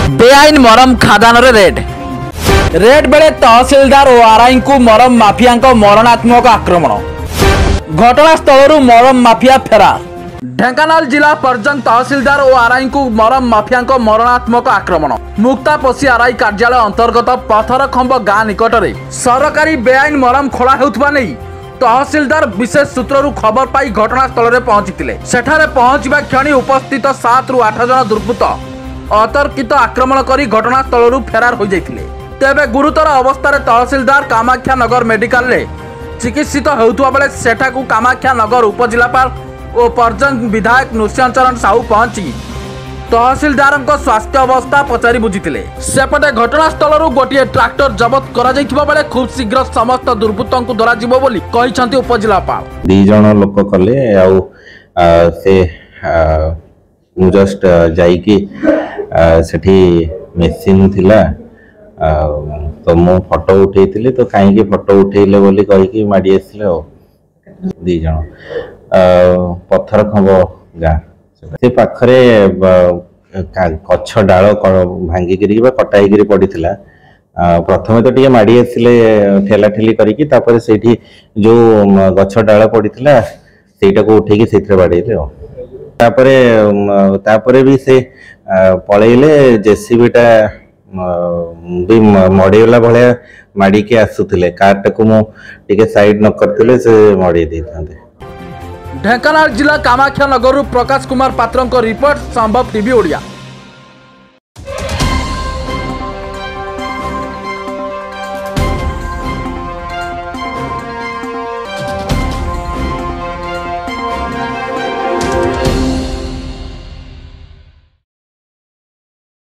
बेआईन मरम खादान रेड बेले तहसिलदार और आरआई को मरम माफिया मरणात्मक आक्रमण घटनास्थल मरम माफिया फेरार। ढेंकानाल जिला पर्यटन तहसिलदार और आरआई को मरम माफिया मरणात्मक आक्रमण मुक्ता पशी आरआई कार्यालय अंतर्गत पथरखंब गाँ निकट में सरकारी बेआईन मरम खोला होता नहीं तहसिलदार विशेष सूत्रु खबर पाई घटनास्थल में पहुंची सेठारे पहुंचवा क्षणी उपस्थित 7 ରୁ 8 जन दुर्बृत्त अतर्कित आक्रमण कर घटनास्थल फेरार हो जाते। तेबे गुरुतर अवस्था तहसिलदार कामाख्यानगर मेडिकल रे चिकित्सित होउतबा बेले सेठाकू कामाख्यानगर उपजिलापाल और पर्यटन विधायक नृसिंहचरण साहू पहुंची तहसिलदार स्वास्थ्य अवस्था पचारि बुझीथिले। सेपटे घटनास्थल गोटे ट्राक्टर जबत करा बेले खूब शीघ्र समस्त दुर्बृत्तों को धरा जिवो बोली कहिसंती उपजिलापाल। 2 जण लोक कले आउ से जस्ट जाइकी सेठी मेसिन थिला तो मु फोटो उठेइथिले तो काहे फोटो उठेइले बोली कहि माडी आसिले 2 जण पथरखंब गाँ से पाखरे कच्छ डाल भांगी कटाई पड़ी प्रथम तो टे माड़ी आसिले ठेला ठेली करिकी तापर सेठी जो गछ डाल पड़ा सेटा को उठेकी से बाड़ेले तापर भी से पलैले जेसीबीटा भी मड़ेगला भाया माड़ी के आसुले कार टाक मुझे साइड न करते से मड़े दे था। ढेंकानाल जिला कामाख्यानगर प्रकाश कुमार पात्र रिपोर्ट संभव टीवी ओडिया।